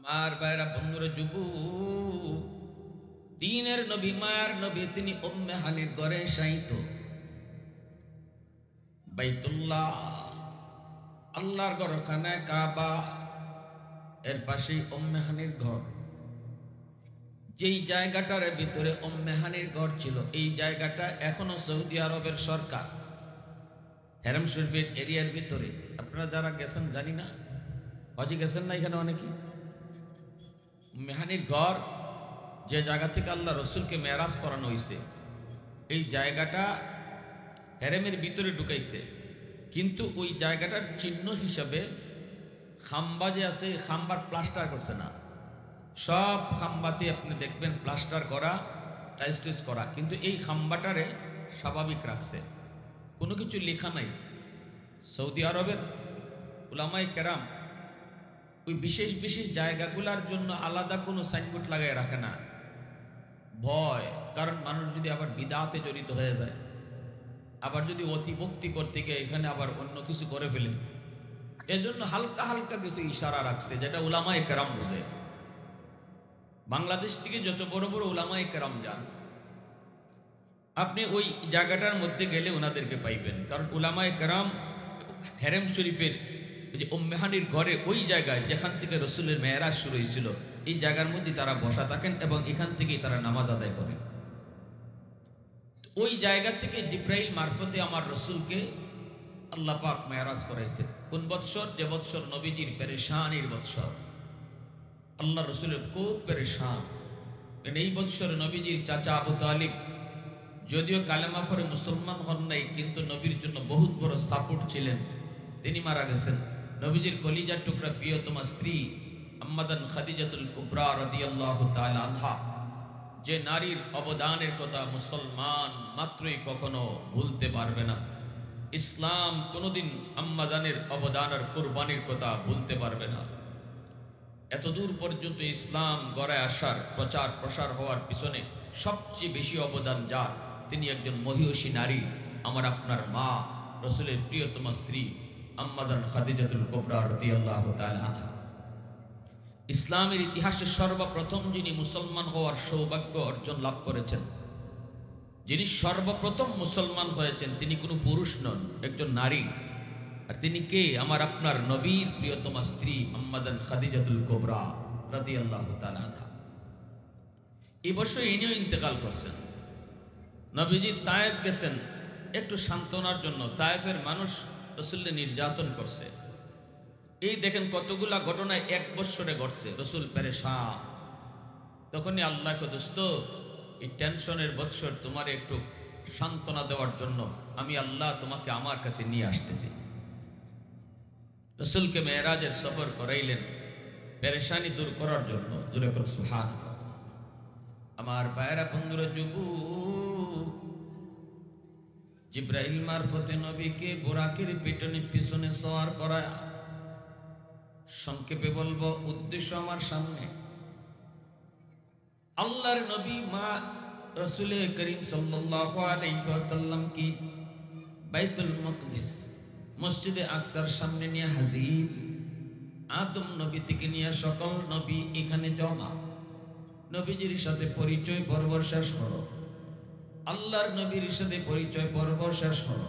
আমার ভাইরা বন্ধুরা, যুবক, দিনের নবী, মায়ার নবী, তিনি উম্মে হানির ঘরে শায়িত। বাইতুল্লাহ, আল্লাহর ঘর, খানা কাবা, এর পাশেই উম্মে হানির ঘর। যেই জায়গাটার ভিতরে উম্মে হানির ঘর ছিল, এই জায়গাটা এখনো সৌদি আরবের সরকার হেরাম শরীফের এরিয়ার ভিতরে। আপনারা যারা গেছেন জানি না, হজে গেছেন না এখানে অনেকে। উম্মে হানির ঘর, যে জায়গা থেকে আল্লাহ রসুলকে মেরাজ করানো হয়েছে, এই জায়গাটা হেরেমের ভিতরে ঢুকাইছে। কিন্তু ওই জায়গাটার চিহ্ন হিসাবে খাম্বা যে আছে, খাম্বার প্লাস্টার করছে না। সব খাম্বাতে আপনি দেখবেন প্লাস্টার করা, টাইস টাইস করা, কিন্তু এই খাম্বাটারে স্বাভাবিক রাখছে, কোনো কিছু লেখা নাই। সৌদি আরবের উলামায়ে কেরাম ওই বিশেষ বিশেষ জায়গাগুলোর জন্য আলাদা কোনো সাইনবোর্ড লাগায় রাখে না, ভয়। কারণ মানুষ যদি আবার বিদআতে জড়িত হয়ে যায়, আবার যদি অতিভক্তি করতে গিয়ে এখানে আবার অন্য কিছু করে ফেলে, এজন্য হালকা হালকা কিছু ইশারা রাখছে, যেটা উলামায়ে কেরাম বোঝে। বাংলাদেশ থেকে যত বড় বড় উলামায়ে কেরাম যান, আপনি ওই জায়গাটার মধ্যে গেলে ওনাদেরকে পাইবেন। কারণ উলামায়ে কেরাম হেরেম শরীফের যে উম্মে হানির ঘরে, ওই জায়গায় যেখান থেকে রসুলের মেরাজ শুরু হয়েছিল, এই জায়গার মধ্যে তারা বসা থাকেন এবং এখান থেকেই তারা নামাজ আদায় করেন। ওই জায়গা থেকে জিব্রাইল মারফতে আমার রসুলকে আল্লাহ পাক মেরাজ করাইছে। কোন বৎসর? যে বৎসর নবীজির পেরেশানির বৎসর, আল্লাহ রসুলের খুব পেরেশান। এই বৎসর নবীজির চাচা আবু তালিব যদিও কালেমা পড়ে মুসলমান হন নাই, কিন্তু নবীর জন্য বহুত বড় সাপোর্ট ছিলেন, তিনি মারা গেছেন। নবীজির কলিজার টুকরা প্রিয়তমা স্ত্রী আম্মাদান খাদিজাতুল কুবরা রাদিয়াল্লাহু তাআলা আনহা, যে নারীর অবদানের কথা মুসলমান মাত্রই কখনো ভুলতে পারবে না। ইসলাম কোনোদিন আম্মাদানের অবদান আর কুরবানির কথা ভুলতে পারবে না। এতদূর পর্যন্ত ইসলাম গড়ায় আসার, প্রচার প্রসার হওয়ার পিছনে সবচেয়ে বেশি অবদান যার, তিনি একজন মহিয়সী নারী, আমার আপনার মা, রসুলের প্রিয়তমা স্ত্রী আম্মাদান খাদিজাতুল কুবরা রাদিয়াল্লাহু তাআলা আনহা। ইসলামের ইতিহাসে সর্বপ্রথম যিনি মুসলমান হওয়ার সৌভাগ্য অর্জন লাভ করেছেন, যিনি সর্বপ্রথম মুসলমান হয়েছেন, তিনি কোনো পুরুষ নন, একজন নারী। আর তিনি কে? আমার আপনার নবীর প্রিয়তমা স্ত্রী আম্মাদান খাদিজাতুল কুবরা রাদিয়াল্লাহু তাআলা আনহা। এই বছর ইনিও ইন্তেকাল করছেন। নবীজি তায়েফ গেছেন একটু সান্ত্বনার জন্য। তায়েফের মানুষ রসুলকে নির্যাতন করছে। এই দেখেন কতগুলা ঘটনা এক বৎসরে ঘটছে। রসুল পেরেশান। তখনই আল্লাহকে, দোস্ত, এই টেনশনের বৎসর তোমার একটু সান্ত্বনা দেওয়ার জন্য আমি আল্লাহ তোমাকে আমার কাছে নিয়ে আসতেছি। রসুলকে মেরাজের সফর করাইলেন পেরেশানি দূর করার জন্য। জোরে করে সুবহানাল্লাহ। আমার ভাইরা বন্ধুরা, যুবক, জিব্রাইল মারফতে নবীকে বোরাকের পিছনে পিছনে সওয়ার করায়, সংক্ষেপে বলবো, উদ্দেশ্য আমার সামনে। আল্লাহর নবী মা রাসূলে করিম সাল্লাল্লাহু আলাইহি ওয়াসাল্লাম কি বাইতুল মাকদিস, মসজিদে আকসার সামনে নিয়ে হাজির। আদম নবী থেকে নিয়ে সকল নবী এখানে জমা। নবীজির সাথে পরিচয় পর্ব শেষ হলো। আল্লাহর নবীর সাথে পরিচয় পর্ব শেষ হলো।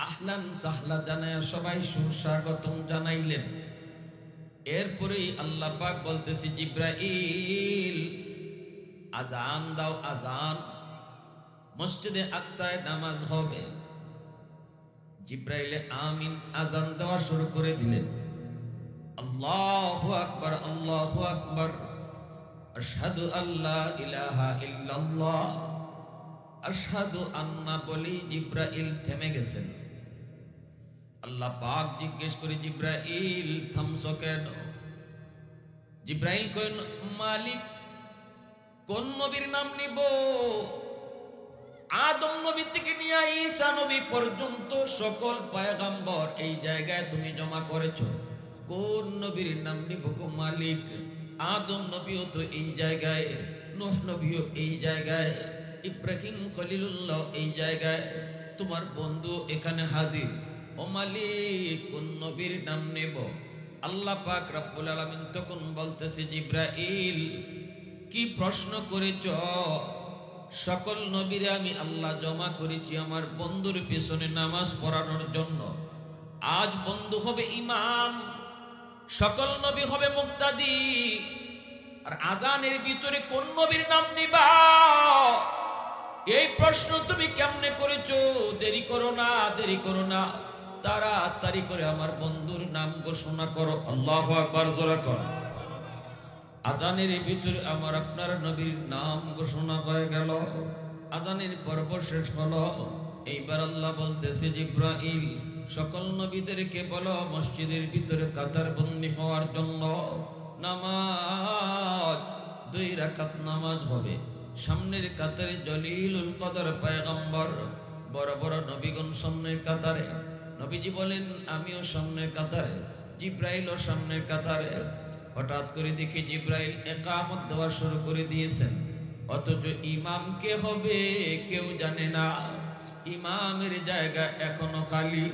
আহলান সাহলা জানায় সবাই সুস্বাগতম জানাইলেন। এরপরেই আল্লাহ পাক বলতেছি, জিব্রাইল আজান দাও, আজান। মসজিদে আকসায় নামাজ হবে। জিব্রাইলে আমিন আজান দেওয়া শুরু করে দিলেন। আল্লাহু আকবার, আল্লাহু আকবার, আশহাদু আল্লা ইলাহা ইল্লাল্লাহ, আশহাদু আন্না বলি জিব্রাইল থেমে গেছেন। আল্লাহ পাক জিজ্ঞেস করে, জিব্রাইল থামছো কেন? জিব্রাইল কইল, মালিক, কোন নবীর নাম নিব? আদম নবী থেকে নিয়ে ঈসা নবী পর্যন্ত সকল পয়গম্বর এই জায়গায় তুমি জমা করেছো। কোন নবীর নাম নিব গো মালিক? আদম নবীও তো এই জায়গায়, নূহ নবীও এই জায়গায়, ইব্রাহিম খলিলুল্লাহ এই জায়গায়, তোমার বন্ধু এখানে হাজির। ও মালিক, কোন নবীর নাম নেব? আল্লাহ পাক রব্বুল আলামিন তখন বলতেছে, জিব্রাইল কি প্রশ্ন করেছ? সকল নবীরে আমি আল্লাহ জমা করেছি আমার বন্ধুর পিছনে নামাজ পড়ানোর জন্য। আজ বন্ধু হবে ইমাম, সকল নবী হবে মুক্তাদি। আর আজানের ভিতরে কোন নবীর নাম নিবা? এই প্রশ্ন তুমি কেমনে করেছো? দেরি করো না, দেরি করো না, তাড়াতাড়ি করে আমার বন্ধুর নাম ঘোষণা করো। আল্লাহু আকবার জোরে করো। আজানের ভিতরে আমার আপনার নবীর নাম ঘোষণা হয়ে গেল। আজানের পর্ব শেষ হলো। এইবার আল্লাহ বলতেছে, জিব্রাইল সকল নবীদেরকে বলো মসজিদের ভিতরে কাতার বন্দী হওয়ার জন্য। নামাজ 2 রাকাত নামাজ হবে। সামনের কাতারে জলিলুল কদর পয়গম্বর, বড় বড় নবীগণ সামনের কাতারে। নবীজি বলেন আমিও সামনের কাতারে, জিব্রাইলও সামনের কাতারে। হঠাৎ করে দেখি জিব্রাইল ইকামত দেওয়া শুরু করে দিয়েছেন, অথচ ইমাম কে হবে কেউ জানে না। ইমামের জায়গা এখনো খালি।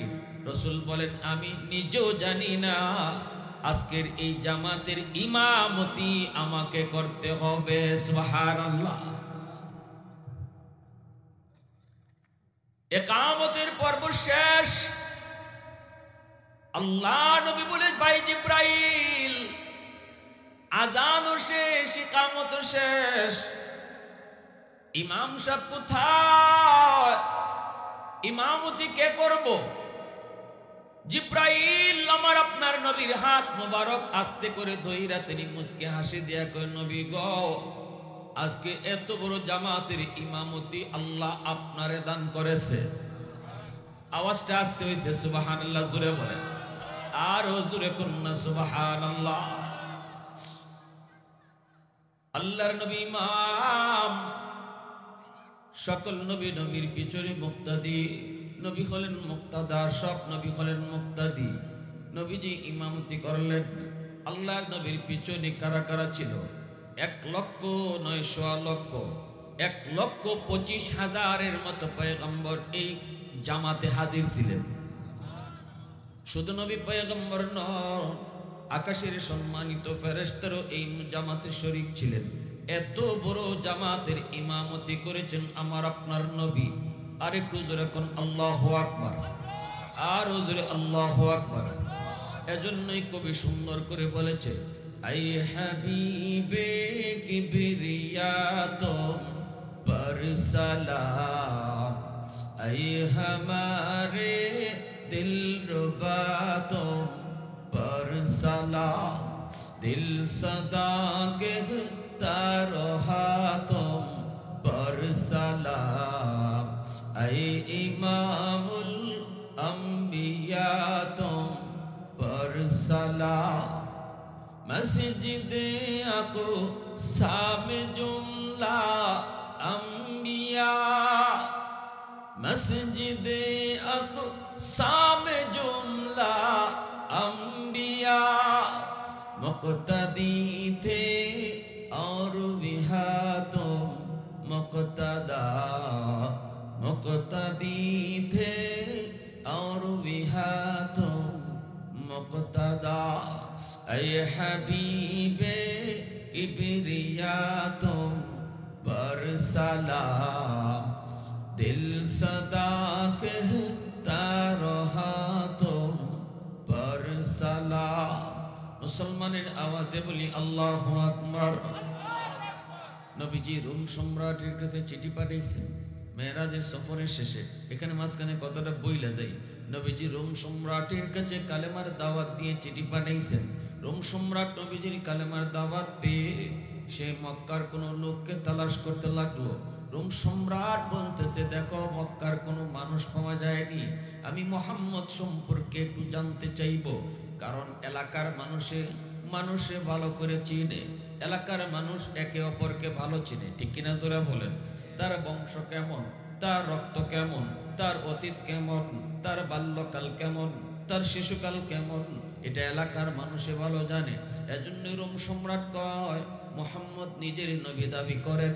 রাসূল বলেন আমি নিজেও জানি না। আজকের এই জামাতের ইমামতি আমাকে করতে হবে। সুবহানাল্লাহ। ইকামতের পর্ব শেষ। আল্লাহ নবী বলে, ভাই জিব্রাইল আজানও শেষ, ইকামতও শেষ, ইমাম সাহেব কোথায়? ইমামতি কে করব? জিব্রাইল আমার আপনার নবীর হাত মোবারক আস্তে করে ধইরা তিনি মুচকে হাসি দিয়া কয়, নবী গো আজকে এত বড় জামাতের ইমামতি আল্লাহ আপনারে দান করেছে। আওয়াজটা আসতে হইছে সুবহানাল্লাহ, জোরে বলেন, আরো জোরে কন্যা সুবহানাল্লাহ। আল্লাহর নবী ইমাম, সকল নবী নবীর পিছনে মুক্তাদি। নবী হলেন মুক্তাদা, সব নবী হলেন মুক্তাদি। নবীজি ইমামতি করলেন। আল্লাহর নবীর পিছনে কারা কারা ছিল? 1,09,000,000 1,25,000-এর মতো পয়গম্বর এই জামাতে হাজির ছিলেন। শুধু নবী পয়গম্বর নন, আকাশের সম্মানিত ফেরেশতারাও এই জামাতে শরীক ছিলেন। এত বড় জামাতের ইমামতি করেছেন আমার আপনার নবী। আর একটু জোরে কোন আল্লাহু আকবার, আর জোরে আল্লাহু আকবার। এজন্যই কবি সুন্দর করে বলেছে, আই হাবিবে কিবরিয়া তুম পর সালাম, আই হামারে দিলরুবা তুম পর সালাম, দিল সদা कहता रहा तुम पर सलाम, ऐ इमामुल अंबिया तुम पर सलाम। मस्जिद अक़सा में जुमला अंबिया, मस्जिद अक़सा में जुमला अंबिया, मुक़्तदी थे और बिहा तुम मुक़्तदा, मुक़्तदी थे और बिहा तुम मुक़्तदा, ऐ हबीबे किबरिया तुम पर सलाम, दिल सदा कहता रहा तुम पर सलाम। মুসলমানের আওয়াজে বলি আল্লাহু আকবার। নবীজি রোম সম্রাটের কাছে চিঠি পাঠিয়েছেন মেরাজের সফরের শেষে। এখানে মাঝখানে কতটা বইলা যায়। নবীজি রোম সম্রাটের কাছে কালেমার দাওয়াত দিয়ে চিঠি পাঠিয়েছেন। রোম সম্রাট নবীজির কালেমার দাওয়াত পেয়ে সে মক্কার কোন লোককে তালাশ করতে লাগলো। রোম সম্রাট বলতেছে, দেখো মক্কার কোনো মানুষ পাওয়া যায়নি, আমি মুহাম্মদ সম্পর্কে একটু জানতে চাইবো। কারণ এলাকার মানুষে ভালো করে চিনে, এলাকার মানুষ একে অপরকে ভালো চিনে, ঠিক কিনা জোরে বলেন। তার বংশ কেমন, তার রক্ত কেমন, তার অতীত কেমন, তার বাল্যকাল কেমন, তার শিশুকাল কেমন, এটা এলাকার মানুষে ভালো জানে। এজন্য রোম সম্রাট কয়, মুহাম্মদ নিজের নবী দাবি করেন,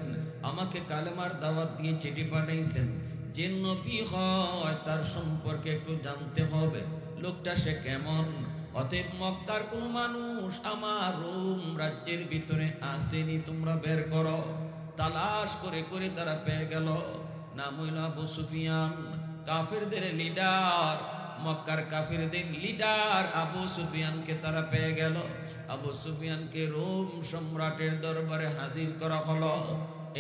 আমাকে কালেমার দাওয়াত দিয়ে চিঠি পাঠাইছেন, যে নবী হয় তার সম্পর্কে একটু জানতে হবে। লোকটা সে কেমন, অতএব মক্কার কোন মানুষ আমার রোম রাজ্যের ভিতরে আসেনি, তোমরা বের করো। তালাশ করে করে তারা পেয়ে গেল, নাম হইল আবু সুফিয়ান, কাফেরদের লিডার। মক্কার কাফেরদের লিডার আবু সুফিয়ানকে তারা পেয়ে গেল। আবু সুফিয়ানকে রোম সম্রাটের দরবারে হাজির করা হলো।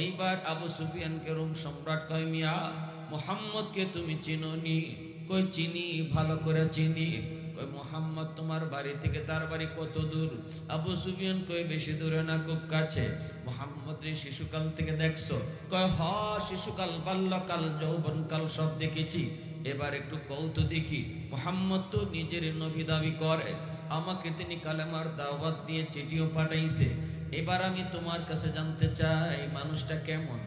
এইবার আবু সুফিয়ানকে রোম সম্রাট কয়, মিয়া মুহাম্মদকে তুমি চিনোনি? কই চিনি, ভালো করে চিনি। কই মুহাম্মদ তোমার বাড়ি থেকে তার বাড়ি কত দূর? আবু সুফিয়ান কই বেশি দূরে না, খুব কাছে। মুহাম্মদ রে শিশুকাল থেকে দেখছো? কয় হ, শিশুকাল, বাল্যকাল, যৌবনকাল সব দেখেছি। এবার একটু কৌতো দেখি, মুহাম্মদ তো নিজের নবী দাবি করে, আমাকে তিনি কালেমার দাওয়াত দিয়ে চিঠিও পাঠাইছে। এবার আমি তোমার কাছে জানতে চাই মানুষটা কেমন?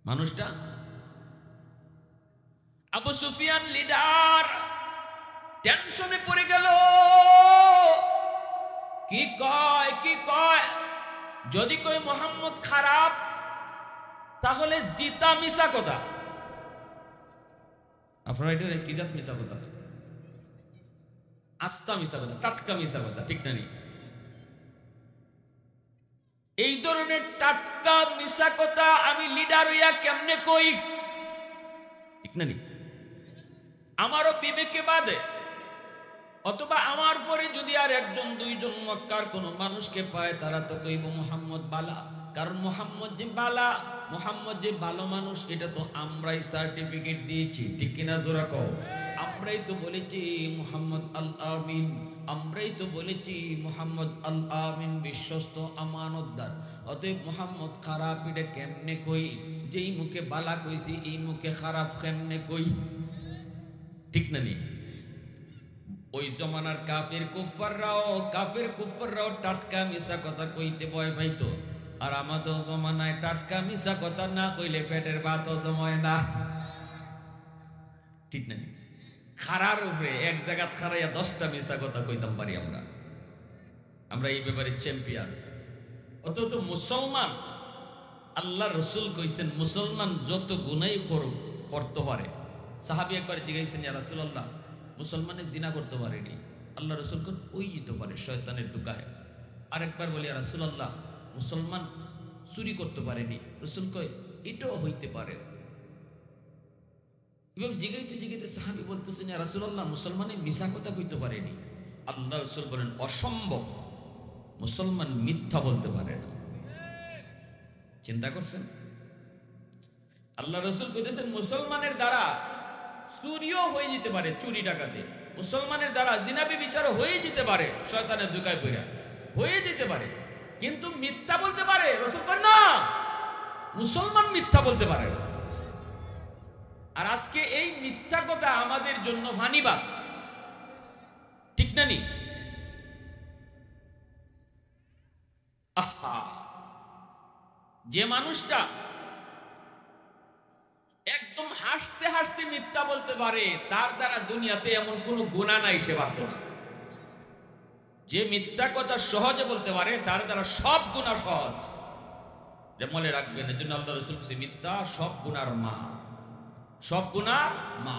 মানুষটা আবু সুফিয়ান লিডার টেনশনে পড়ে গেল। কি কয়, কি কয়? যদি কই মুহাম্মদ খারাপ, তাহলে জিতা মিশা কথা। আপনারা এটা কি জাত মিশা কথা? আস্তা মিশা কথা, টাটকা মিশা কথা, ঠিক না? এই ধরনের টাটকা মিশা কথা আমি লিডার হইয়া কেমনে কই? ঠিক না? আমারও বিবেকে বাদে, অথবা আমার পরে যদি আর একজন দুইজন মক্কার কোন মানুষকে পায়, তারা তো কইব মুহাম্মদ বালা। কারণ মুহাম্মদ যে বালা, মুহাম্মদ যে ভালো মানুষ, এটা তো আমরাই সার্টিফিকেট দিয়েছি, ঠিক কিনা জোরা কও? আমরাই তো বলেছি মুহাম্মদ আল আমিন, আমরাই তো বলেছি মুহাম্মদ আল আমিন বিশ্বস্ত, আমানতদার। অতএব মুহাম্মদ খারাপ এটা কেমনে কই? যেই মুখে বালা কইছি এই মুখে খারাপ কেমনে কই? ঠিক না? নি ওই জমানার কাফের কুফাররাও টাটকা মিশা কথা কইতে ভয় পাইতো। আর আমাদের জমানায় টাটকা মিশা কথা না কইলে পেটের ভাতও জমায় না, ঠিক না? খারার উপরে এক জায়গা খারাইয়া 10টা মিশা কথা কইতাম পারি আমরা এই ব্যাপারে চ্যাম্পিয়ন। অথচ মুসলমান, আল্লাহ রসুল কইছেন মুসলমান যত গুনাই করতে পারে। সাহাবী একবার জিজ্ঞাসেন, ইয়া রাসূলুল্লাহ, মুসলমানে জিনা করতে পারেনি? আল্লাহ রসুল কোন ওই যেতে পারে শয়তানের দুকায়। আরেকবার বলি, ইয়া রাসূলুল্লাহ, মুসলমান চুরি করতে পারেনি? রসুল কয় এটাও হইতে পারে। এবং জিগাইতে জিগাইতে সাহাবী বলতেছেন, ইয়া রাসূলুল্লাহ, মুসলমানে মিছা কথা কইতে পারেনি? আল্লাহ রসুল বলেন অসম্ভব, মুসলমান মিথ্যা বলতে পারে না। চিন্তা করছেন? আল্লাহ রসুল কইতেছেন মুসলমানের দ্বারা চুরিও হয়ে যেতে পারে, চুরি ডাকাতি। মুসলমানের দ্বারা জিনাবি বিচারও হয়ে যেতে পারে, শয়তানের দুকায় পইরা হয়ে যেতে পারে, কিন্তু মিথ্যা বলতে পারে? রসুল বলেন না, মুসলমান মিথ্যা বলতে পারে না। আর আজকে এই মিথ্যা কথা আমাদের জন্য ফানিবাদ, ঠিক না? নি আহা, যে মানুষটা একদম হাসতে হাসতে মিথ্যা বলতে পারে, তার দ্বারা দুনিয়াতে এমন কোন গুনাহ নাই সে পারত না। যে মিথ্যা কথা সহজে বলতে পারে, তার দ্বারা সব গুনাহ সহজ। মনে রাখবেন, এজন্য আল্লাহ রাসূল বলেছেন মিথ্যা সব গুনার মা, সব গুনার মা।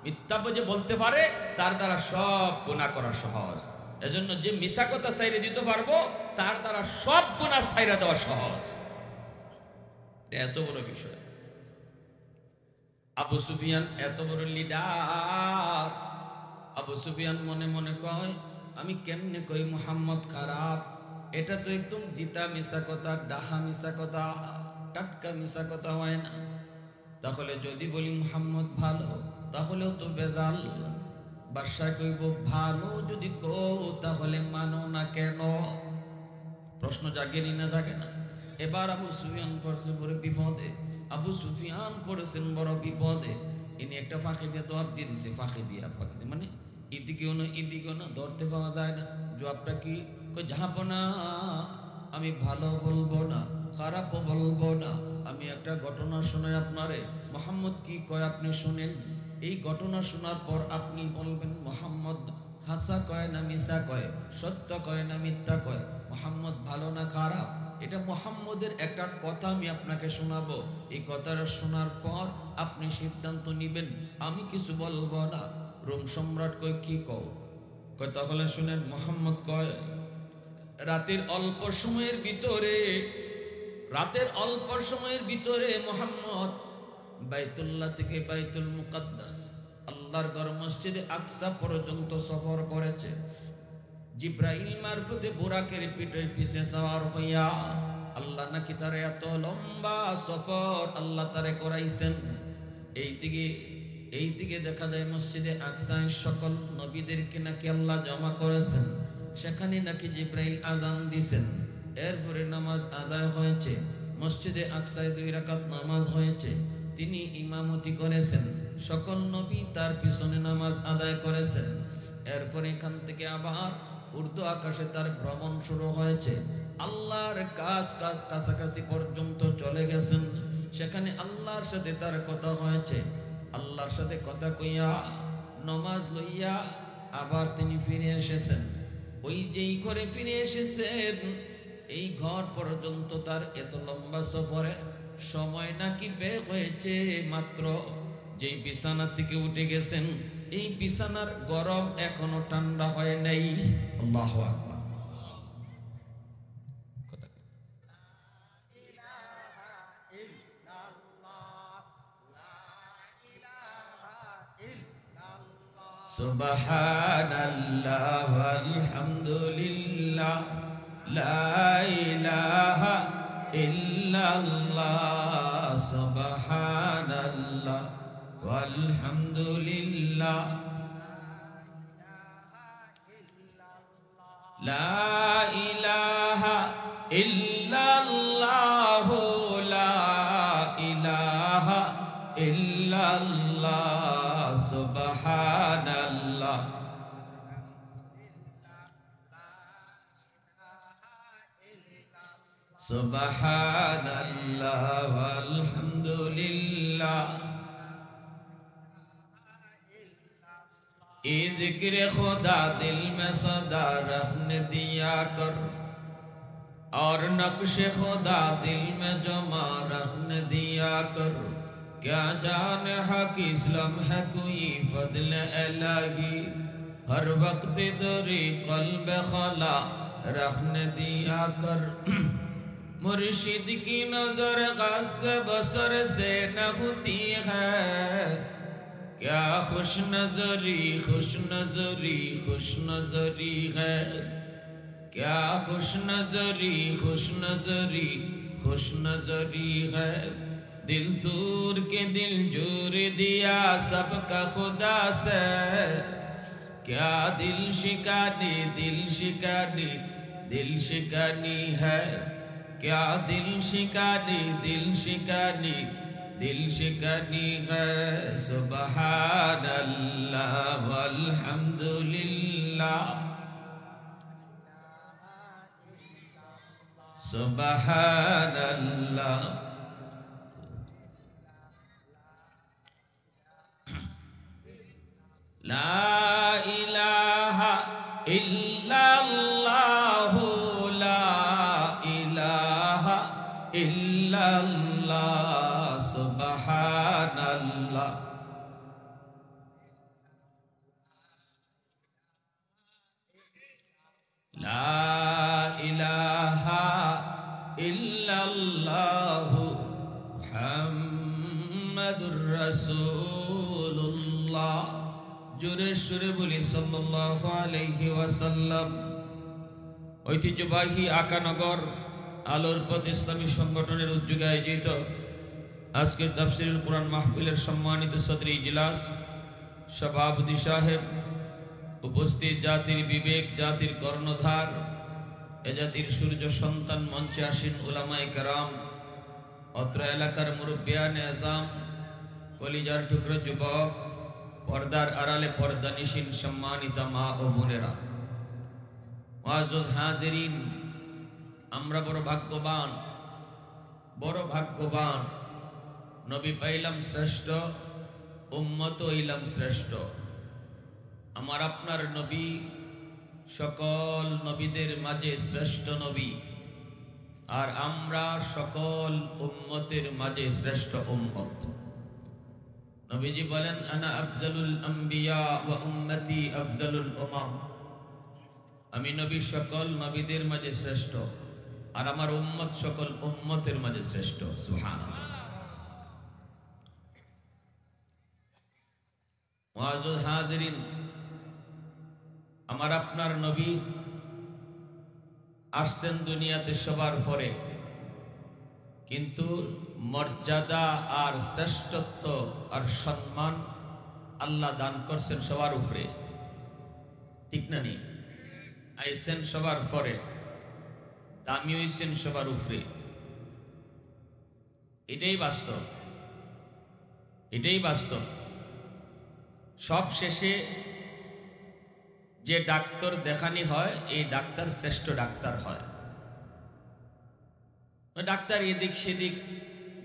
মিথ্যা যে বলতে পারে, তার দ্বারা সব গুনাহ করা সহজ। এজন্য যে মিছা কথা ছাইরে দিতে পারবো, তার দ্বারা সব গুনাহ ছাইরা দেওয়া সহজ। এত বড় বিষয়। আবু সুফিয়ান এত বড় লিডার। আবু সুফিয়ান মনে মনে কয়, আমি কেমনে কই মুহাম্মদ খারাপ? এটা তো একদম জিতা মিশা কথা, ডাহা মিশা কথা, টাটকা মিশা কথা হয় না। তাহলে যদি বলি মুহাম্মদ ভালো, তাহলেও তো বেজাল। বাদশাহ কইব ভালো যদি কও তাহলে মানো না কেন? প্রশ্ন জাগেনি না জাগে না? এবার আবু সুফিয়ান পড়ছে বড় বিপদে। আবু সুফিয়ান পড়েছেন বড় বিপদে। ইনি একটা ফাঁকি দিয়ে জবাব দিয়ে দিছে, ফাঁকি দিয়ে মানে এদিকেও না এদিকেও না, ধরতে পাওয়া যায় না। জবাবটা কি? জাহাপনা, আমি ভালো বলবো না, খারাপও বলবো না। আমি একটা ঘটনা শোনাই আপনারে। মুহাম্মদ কি কয় আপনি শুনেন। এই ঘটনা শোনার পর আপনি বলবেন মুহাম্মদ হাসা কয় না মিছা কয়, সত্য কয় না মিথ্যা কয়, মুহাম্মদ ভালো না খারাপ। এটা মুহাম্মদের একটা কথা আমি আপনাকে শোনাবো। এই কথাটা শোনার পর আপনি সিদ্ধান্ত নিবেন। আমি কিছু বলবো না। রোম সম্রাট কয় কি কও? কয় তাহলে শুনেন, মুহাম্মদ কয় রাতের অল্প সময়ের ভিতরে মুহাম্মদ বাইতুল্লাহ থেকে বাইতুল মুকাদ্দাস আল্লাহর ঘর মসজিদে আকসা পর্যন্ত সফর করেছে। জিব্রাইল মারফতে বুরাকের পিছে সওয়ার হইয়া আল্লাহ নাকি তার এত লম্বা সফর আল্লাহ তারে করাইছেন। এই দিকে দেখা যায় মসজিদে আকসায় সকল নবীদেরকে নাকি আল্লাহ জমা করেছেন, সেখানে নাকি জিব্রাইল আযান দিছেন, এরপরে নামাজ আদায় হয়েছে। মসজিদে আকসায় 2 রাকাত নামাজ হয়েছে, তিনি ইমামতি করেছেন, সকল নবী তার পিছনে নামাজ আদায় করেছেন। এরপরে এখান থেকে আবার উর্দু আকাশে তার ভ্রমণ শুরু হয়েছে, আল্লাহর কাছাকাছি পর্যন্ত চলে গেছেন, সেখানে আল্লাহর সাথে তার কথা হয়েছে। আল্লাহর সাথে কথা কইয়া নামাজ লইয়া আবার তিনি ফিরে এসেছেন। ওই যেই ঘরে ফিরে এসেছেন, এই ঘর পর্যন্ত তার এত লম্বা সফরে সময় নাকি ব্যয় হয়েছে মাত্র যেই বিছানা থেকে উঠে গেছেন, এই বিছানার গরম এখনো ঠান্ডা হয় নাই। আল্লাহু আকবার। সুবহানাল্লাহ ওয়ালহামদুলিল্লাহ লা ইলাহা ইল্লাল্লাহ সুবহানাল্লাহ ওয়ালহামদুলিল্লাহ লা ইলাহা ইল্লাল্লাহ লা ইলাহা ইল্লাল্লাহ সুবহানাল্লাহ সুবহানাল্লাহ ওয়ালহামদুলিল্লাহ। ये जिक्र खुदा दिल में सदा रहने दिया कर, और नक्श खुदा दिल में जमा रहने दिया कर। क्या जाने हक इस्लाम है कोई फضل इलाही, हर वक्त दरी कल्ब खला रहने दिया कर। मुर्शिद की नजर गज़ बसर से न होती है, क्या खुश नजरी खुश नजरी खुश नजरी है, क्या खुश नजरी खुश नजरी खुश नजरी है। दिल तूर के दिल जोर दिया सबका खुदा से, क्या दिल शिकानी दिल शिकानी दिल शिकानी है, क्या दिल शिकानी दिल शिकानी दिल शिकानी है। सुबहानल्लाह वल्हम्दुलिल्लाह सुबहानल्लाह ला इलाहा इल्लल्लाह ला इलाहा इल्लल्लाह सुबहानल्लाह ला इलाहा इल्लल्लाह मुहम्मदुर रसूलुल्लाह। জোরে সুরে বলি সাল্লাল্লাহু আলাইহি ওয়াসাল্লাম। ঐতিহ্যবাহী আকানগর আলোর পথ ইসলামী সংগঠনের উদ্যোগে আয়োজিত আজকের তাফসীরুল কুরআন মাহফিলের সম্মানিত সদরি ইজলাস, সভাপতি সাহেব, উপস্থিত জাতির বিবেক, জাতির কর্ণধার, এ জাতির সূর্য সন্তান, মঞ্চে আসীন উলামায়ে কেরাম, অত্র এলাকার মুরব্বিয়ানে আযম, কলিজার টুকরো যুবক, পর্দার আড়ালে পর্দানিশীন সম্মানিত মা ও বোনেরা, মুআজ্জাজ হাজিরিন, আমরা বড় ভাগ্যবান। নবী পাইলাম শ্রেষ্ঠ, উম্মত হইলাম শ্রেষ্ঠ। আমার আপনার নবী সকল নবীদের মাঝে শ্রেষ্ঠ নবী, আর আমরা সকল উম্মতের মাঝে শ্রেষ্ঠ উম্মত। নবীজি বলেন, আনা আফজালুল আম্বিয়া ওয়া উম্মতি আফজালুল উমাম। আমি নবী সকল নবীদের মাঝে শ্রেষ্ঠ, আর আমার উম্মত সকল উম্মতের মাঝে শ্রেষ্ঠ। সুবহানাল্লাহ। মুআজ্জাজ হাজিরিন, আমার আপনার নবী আসছেন দুনিয়াতে সবার পরে, কিন্তু মর্যাদা আর শ্রেষ্ঠত্ব আর সম্মান আল্লাহ দান করছেন সবার উপরে, ঠিক না? নি আইছেন সবার পরে, দামি হইছেন সবার উপরে। এটাই বাস্তব, এটাই বাস্তব। সব শেষে যে ডাক্তার দেখানি হয়, এই ডাক্তার শ্রেষ্ঠ ডাক্তার হয়। ডাক্তার এদিক সেদিক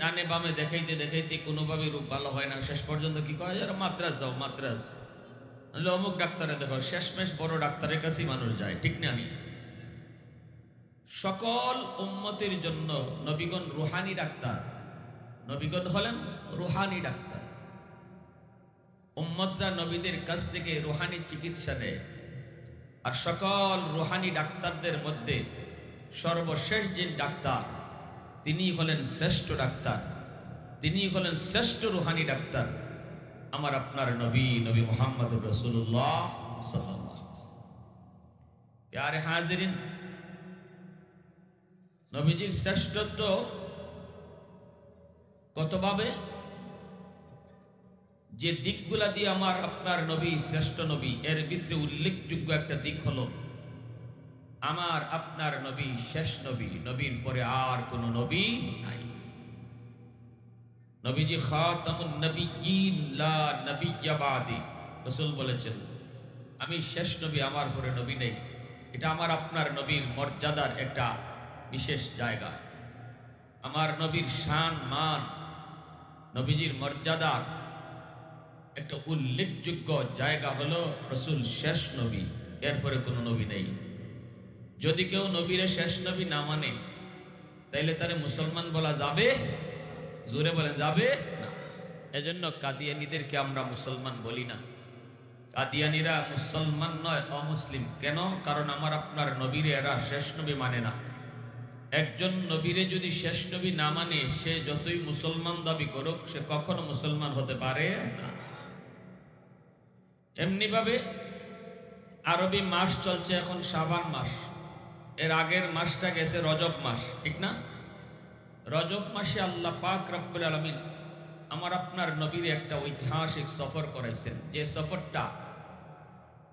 ডানে বামে দেখাইতে দেখাইতে কোনোভাবে রূপ ভালো হয় না, শেষ পর্যন্ত কি কয়, যারা মাদ্রাজ যাও, মাদ্রাজ অমুক ডাক্তারে দেখো, শেষমেশ বড় ডাক্তারের কাছেই মানুষ যায়, ঠিক না? নি সকল উম্মতের জন্য নবীগণ রুহানি ডাক্তার, নবীগণ হলেন রুহানি ডাক্তার। উম্মতরা নবীদের কাছ থেকে রুহানি চিকিৎসা নেয়, আর সকল রুহানি ডাক্তারদের মধ্যে সর্বশেষ যে ডাক্তার, তিনি হলেন শ্রেষ্ঠ ডাক্তার, তিনি হলেন শ্রেষ্ঠ রুহানি ডাক্তার, আমার আপনার নবী, নবী মুহাম্মদ রাসূলুল্লাহ সাল্লাল্লাহু আলাইহি ওয়াসাল্লাম। প্যারে হাজিরিন, নবীজির শ্রেষ্ঠত্ব কতভাবে, যে দিকগুলা দিয়ে আমার আপনার নবী শ্রেষ্ঠ নবী, এর ভিতরে উল্লেখযোগ্য একটা দিক হলো আমার আপনার নবী শেষ নবী, নবীর পরে আর কোন নবী নাই। নবীজি খাতামুন নবিয়্যিন লা নবিয়্য বাদি, রাসূল বলেছেন আমি শেষ নবী, আমার পরে নবী নেই। এটা আমার আপনার নবীর মর্যাদার একটা বিশেষ জায়গা। আমার নবীর শান মান, নবীজির মর্যাদার একটা উল্লেখযোগ্য জায়গা হলো রাসূল শেষ নবী, এরপরে কোনো নবী নেই। যদি কেউ নবীরে শেষ নবী না মানে, তাইলে তারে মুসলমান বলা যাবে? জোরে বলেন, যাবে না। এজন্য কাদিয়ানীদেরকে আমরা মুসলমান বলি না। কাদিয়ানীরা মুসলমান নয়, অমুসলিম। কেন? কারণ আমার আপনার নবীরে এরা শেষ নবী মানে না। একজন নবীরে যদি শেষ নবী না মানে, সে যতই মুসলমান দাবি করুক, সে কখনো মুসলমান হতে পারে না। এমনি ভাবে আরবি মাস চলছে এখন শাবান মাস, এর আগের মাসটা গেছে রজব মাস, ঠিক না? রজব মাসে আল্লাহ পাক রব্বুল আলামিন আমার আপনার নবীর একটা ঐতিহাসিক সফর করাইছেন, যে সফরটা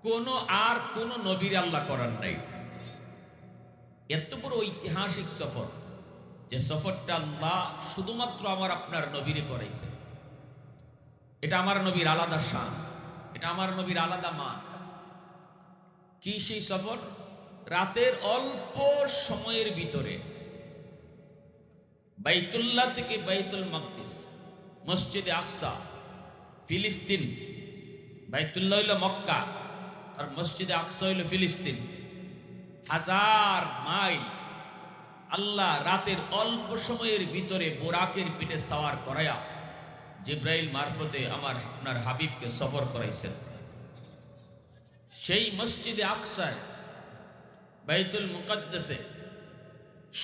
কোন নবীর আল্লাহ করার নাই। এত বড় ঐতিহাসিক সফর, যে সফরটা আল্লাহ শুধুমাত্র আমার আপনার নবীরে করাইছে। এটা আমার নবীর আলাদা শান, এটা আমার নবীর আলাদা মান। কি সেই সফর? রাতের অল্প সময়ের ভিতরে বাইতুল্লাহ থেকে বাইতুল মাকদিস, মসজিদে আকসা ফিলিস্তিন, বাইতুল্লাহ হইল মক্কা আর মসজিদে আকসা হইল ফিলিস্তিন, 1000 মাইল আল্লাহ রাতের অল্প সময়ের ভিতরে বোরাকের পিঠে সাওয়ার করায়া জিব্রাইল মারফতে আমার আপনার হাবিবকে সফর করাইছেন। সেই মসজিদে আকসায় বাইতুল মুকদ্দাসে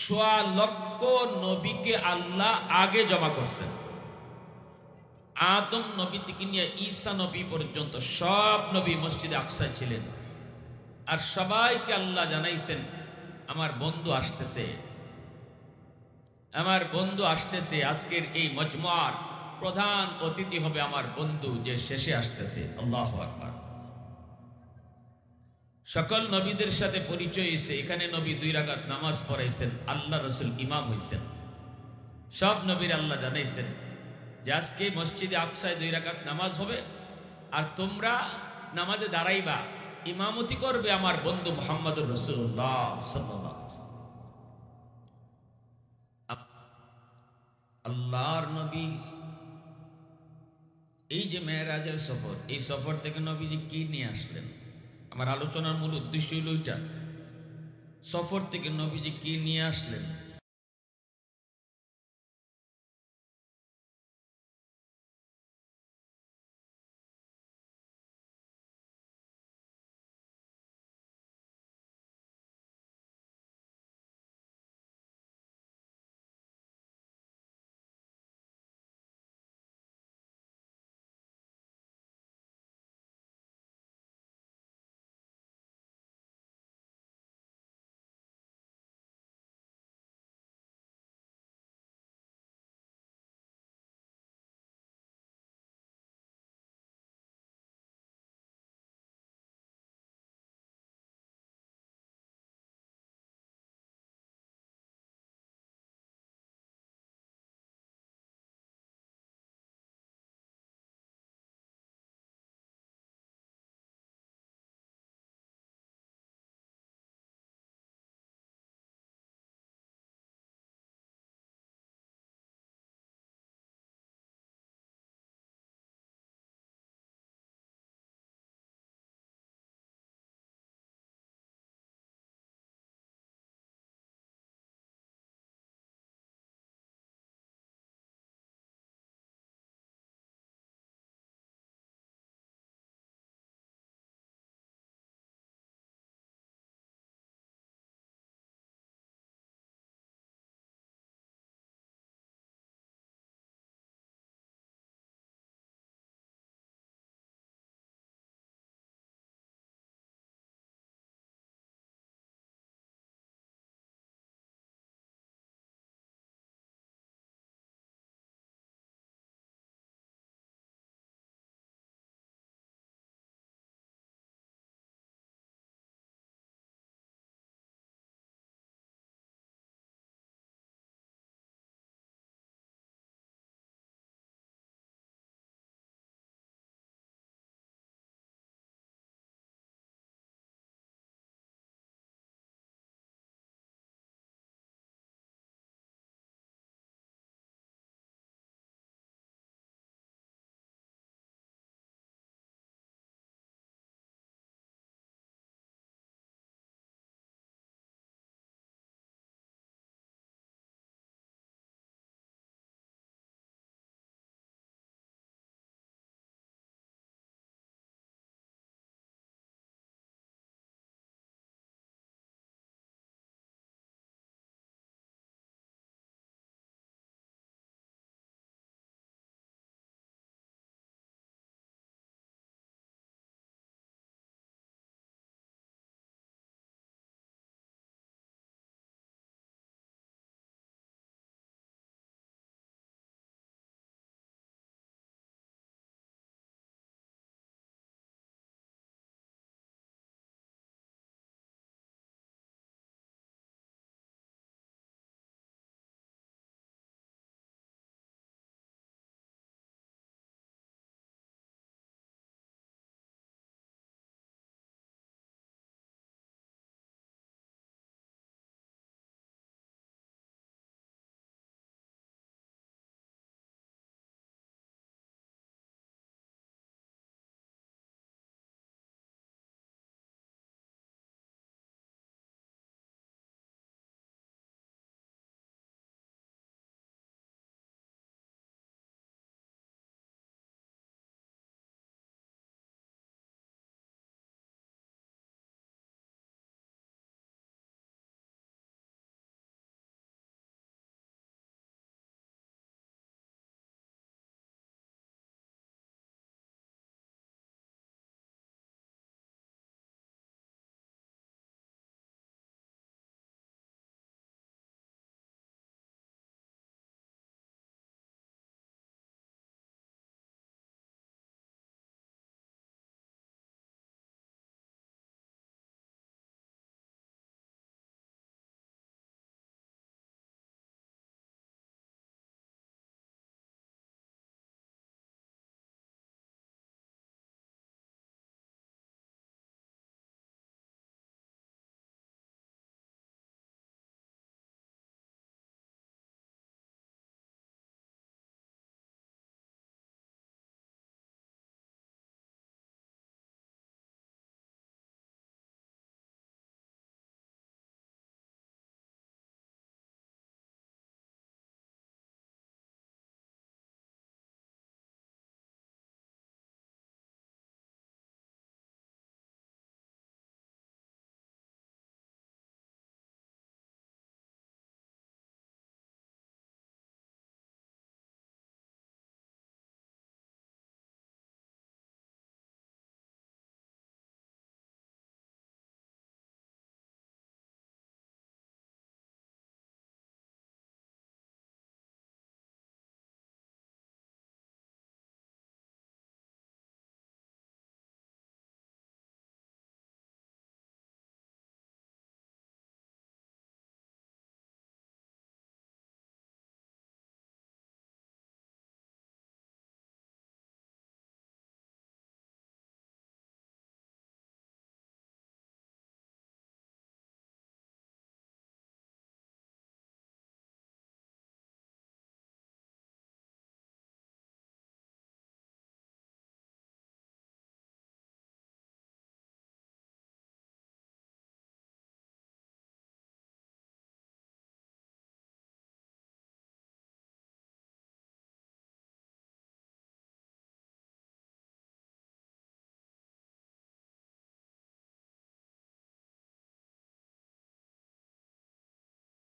1.25 লক্ষ নবীকে আল্লাহ আগে জমা করছেন। আদম নবী থেকে নিয়ে ঈসা নবী পর্যন্ত সব নবী মসজিদে আকসায় ছিলেন। আর সবাইকে আল্লাহ জানাইছেন আমার বন্ধু আসতেছে, আমার বন্ধু আসতেছে। আজকের এই মজমার প্রধান অতিথি হবে আমার বন্ধু, যে শেষে আসতেছে। আল্লাহু আকবার। সকল নবীদের সাথে পরিচয় হয়েছে। এখানে নবী 2 রাকাত নামাজ পড়াইছেন, আল্লাহ রাসূল ইমাম হইছেন। সব নবীর আল্লাহ জানাইছেন যে আজকে মসজিদে আকসায় 2 রাকাত নামাজ হবে, আর তোমরা নামাজে দাঁড়াইবা, ইমামতি করবে আমার বন্ধু মুহাম্মদুর রাসূলুল্লাহ সাল্লাল্লাহু আলাইহি ওয়াসাল্লাম। আল্লাহর নবী এই যে মেরাজের সফর, এই সফর থেকে নবীজি কি নিয়ে আসলেন? আমার আলোচনার মূল উদ্দেশ্য হইল ওইটা। সফর থেকে নবীজি কি নিয়ে আসলেন?